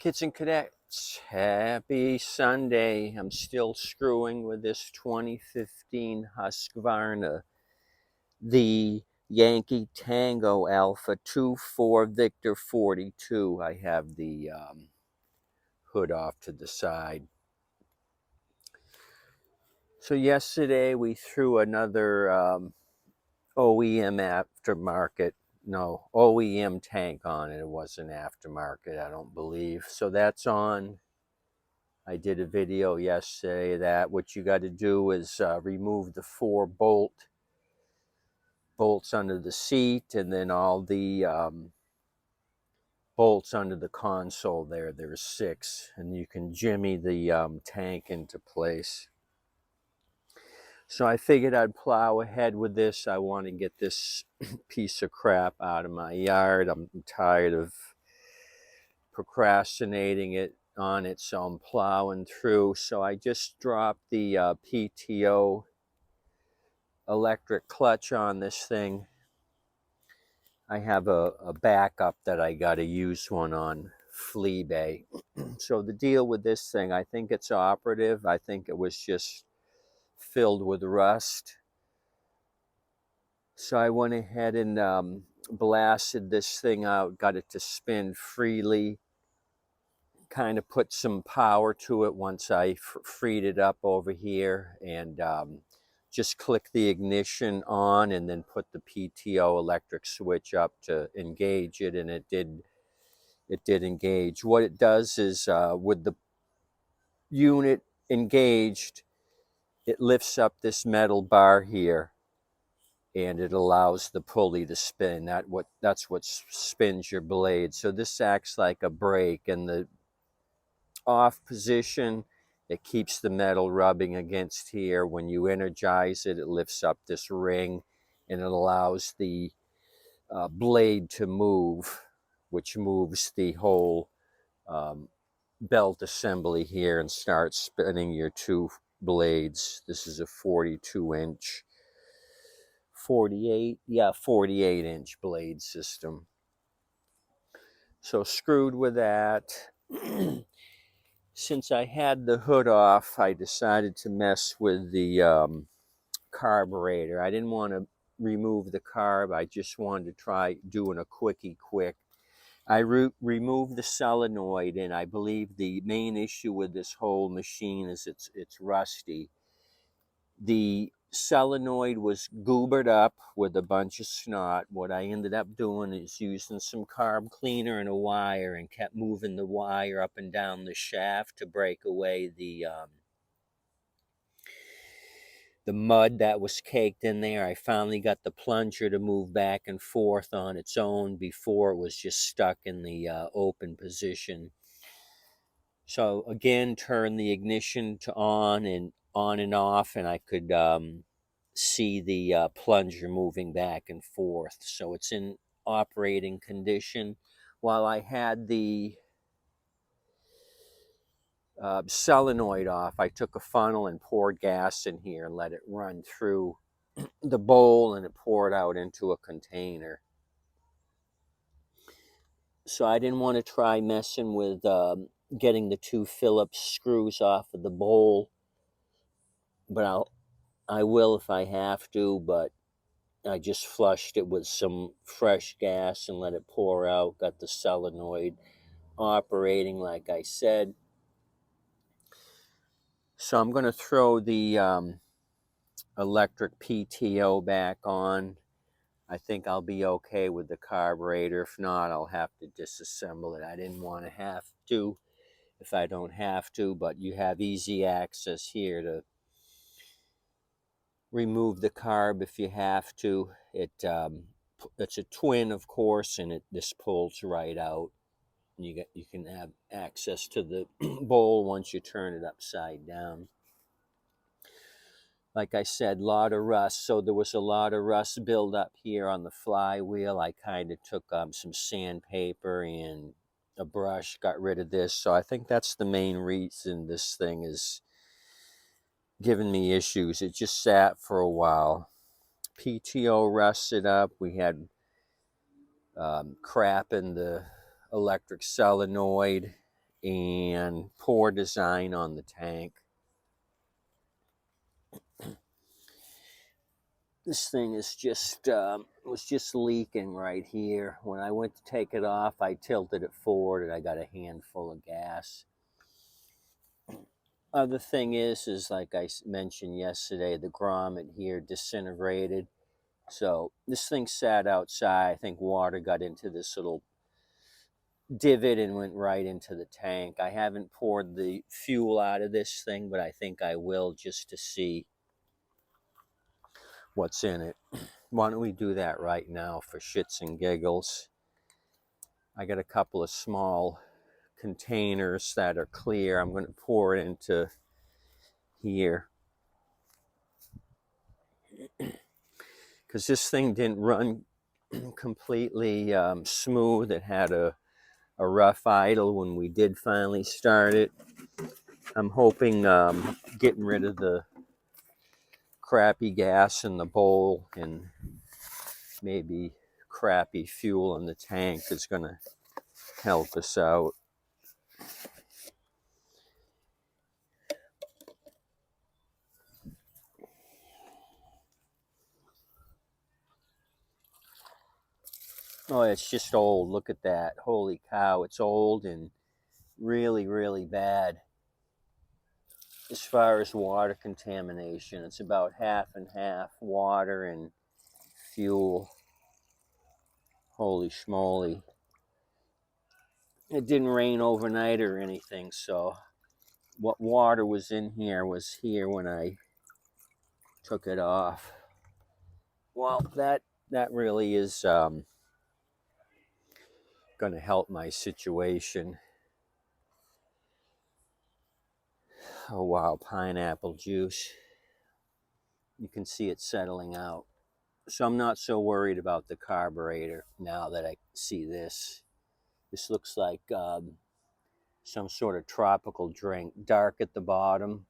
Kids and cadets, happy Sunday. I'm still screwing with this 2015 Husqvarna, the Yankee Tango Alpha 24 Victor 42. I have the hood off to the side. So yesterday we threw another OEM aftermarket, no, OEM tank on it. It wasn't aftermarket, I don't believe. So that's on. I did a video yesterday that what you got to do is remove the 4 bolts under the seat, and then all the bolts under the console there. There's 6, and you can jimmy the tank into place. So I figured I'd plow ahead with this. I want to get this piece of crap out of my yard. I'm tired of procrastinating on it, so I'm plowing through. So I just dropped the PTO electric clutch on this thing. I have a backup that I got to use one on Fleabay. So the deal with this thing, I think it's operative. I think it was just filled with rust. So I went ahead and blasted this thing out, got it to spin freely, kind of put some power to it once I freed it up over here, and just click the ignition on and then put the PTO electric switch up to engage it, and it did engage. What it does is with the unit engaged, it lifts up this metal bar here, and it allows the pulley to spin. That's what spins your blade. So this acts like a brake, and the off position, it keeps the metal rubbing against here. When you energize it, it lifts up this ring, and it allows the blade to move, which moves the whole belt assembly here and starts spinning your 2 blades. This is a 42-inch 48-inch blade system. So screwed with that. Since I had the hood off, I decided to mess with the carburetor. I didn't want to remove the carb. I just wanted to try doing a quickie quick. I removed the solenoid, and I believe the main issue with this whole machine is it's rusty. The solenoid was goobered up with a bunch of snot. What I ended up doing is using some carb cleaner and a wire, and kept moving the wire up and down the shaft to break away the mud that was caked in there. I finally got the plunger to move back and forth on its own. Before, it was just stuck in the open position. So again, turn the ignition to on and off, and I could see the plunger moving back and forth. So it's in operating condition. While I had the solenoid off, I took a funnel and poured gas in here and let it run through the bowl, and it poured out into a container. So I didn't want to try messing with getting the 2 Phillips screws off of the bowl, but I will if I have to. But I just flushed it with some fresh gas and let it pour out. Got the solenoid operating like I said. So I'm going to throw the electric PTO back on. I think I'll be okay with the carburetor. If not, I'll have to disassemble it. I didn't want to have to if I don't have to, but you have easy access here to remove the carb if you have to. It's a twin, of course, and this pulls right out. You can have access to the bowl once you turn it upside down. Like I said, a lot of rust. So there was a lot of rust buildup here on the flywheel. I kind of took some sandpaper and a brush, got rid of this. So I think that's the main reason this thing is giving me issues. It just sat for a while. PTO rusted up. We had crap in the electric solenoid. and poor design on the tank. This thing is just was just leaking right here. When I went to take it off, I tilted it forward and I got a handful of gas. Other thing is like I mentioned yesterday, the grommet here disintegrated. So this thing sat outside. I think water got into this little divot and went right into the tank. I haven't poured the fuel out of this thing, but I think I will, just to see what's in it. Why don't we do that right now for shits and giggles? I got a couple of small containers that are clear. I'm going to pour it into here, because this thing didn't run completely smooth. It had a rough idle when we did finally start it. I'm hoping getting rid of the crappy gas in the bowl and maybe crappy fuel in the tank is going to help us out. Oh, it's just old. Look at that. Holy cow. It's old and really, really bad. As far as water contamination, it's about half and half water and fuel. Holy schmoly. It didn't rain overnight or anything, so what water was in here was here when I took it off. Well, that really is going to help my situation. Oh wow, pineapple juice. You can see it settling out. So I'm not so worried about the carburetor now that I see this. This looks like some sort of tropical drink. Dark at the bottom.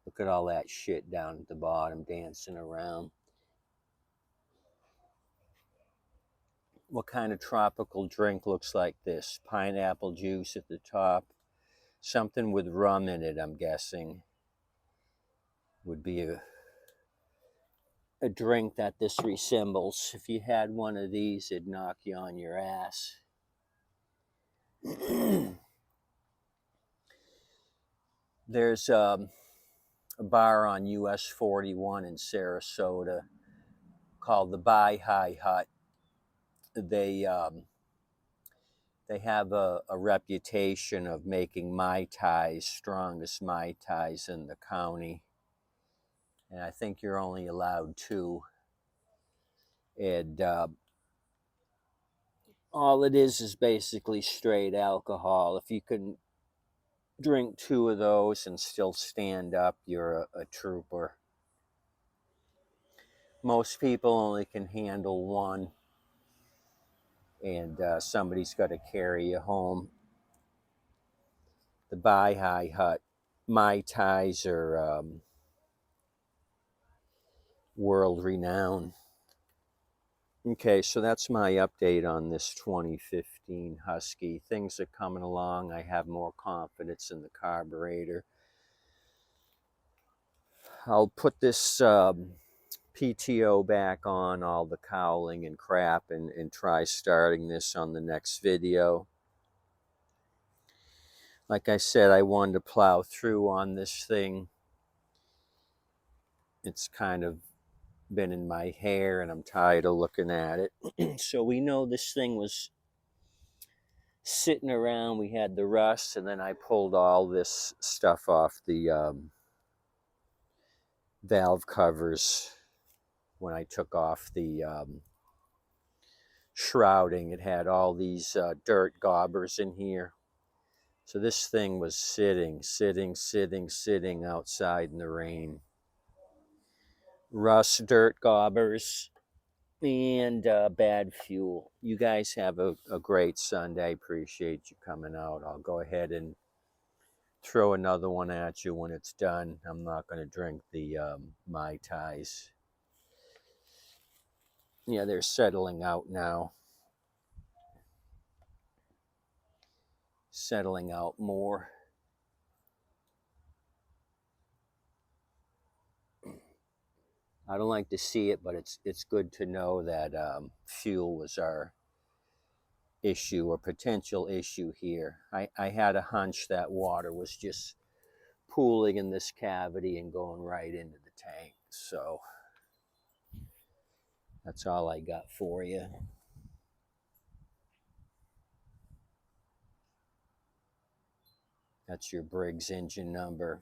Look at all that shit down at the bottom dancing around. What kind of tropical drink looks like this? Pineapple juice at the top. Something with rum in it, I'm guessing, would be a drink that this resembles. If you had one of these, it'd knock you on your ass. There's a bar on US 41 in Sarasota called the Buy High Hut. They have a reputation of making Mai Tais, strongest Mai Tais in the county. And I think you're only allowed 2. And all it is basically straight alcohol. If you can drink 2 of those and still stand up, you're a trooper. Most people only can handle 1, and somebody's got to carry you home. The Buy High Hut Mai Tais are world renowned. Okay, so that's my update on this 2015 Husky. Things are coming along. I have more confidence in the carburetor. I'll put this PTO back on, all the cowling and crap, and try starting this on the next video. Like I said, I wanted to plow through on this thing. It's kind of been in my hair and I'm tired of looking at it. So we know this thing was sitting around. We had the rust, and then I pulled all this stuff off the valve covers when I took off the shrouding. It had all these dirt gobbers in here. So this thing was sitting outside in the rain. Rust, dirt gobbers, and bad fuel. You guys have a great Sunday. Appreciate you coming out. I'll go ahead and throw another one at you when it's done. I'm not going to drink the Mai Tais. Yeah, they're settling out now. settling out more. I don't like to see it, but it's good to know that fuel was our issue or potential issue here. I had a hunch that water was just pooling in this cavity and going right into the tank. So that's all I got for you. That's your Briggs engine number.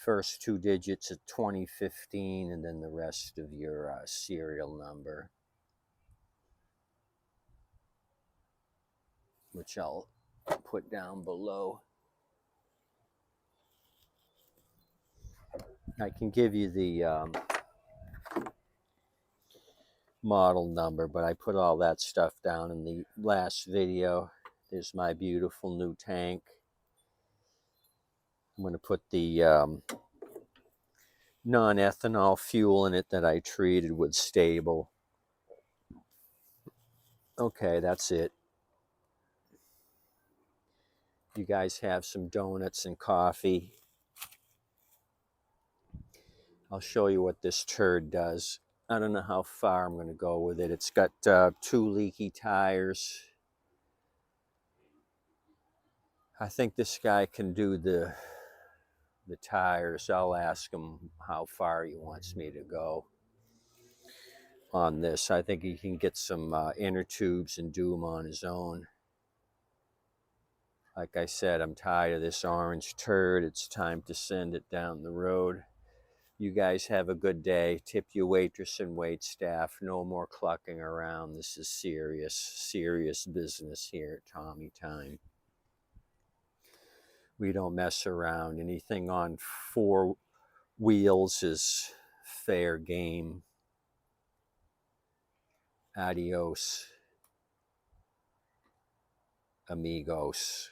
First two digits of 2015 and then the rest of your serial number, which I'll put down below. I can give you the model number, but I put all that stuff down in the last video. There's my beautiful new tank. I'm going to put the non-ethanol fuel in it that I treated with stable. Okay, that's it. You guys have some donuts and coffee. I'll show you what this turd does. I don't know how far I'm going to go with it. It's got 2 leaky tires. I think this guy can do the tires. I'll ask him how far he wants me to go on this. I think he can get some inner tubes and do them on his own. Like I said, I'm tired of this orange turd. It's time to send it down the road. You guys have a good day. Tip your waitress and wait staff. No more clucking around. This is serious business here at Tommy Time. We don't mess around. Anything on 4 wheels is fair game. Adios, amigos.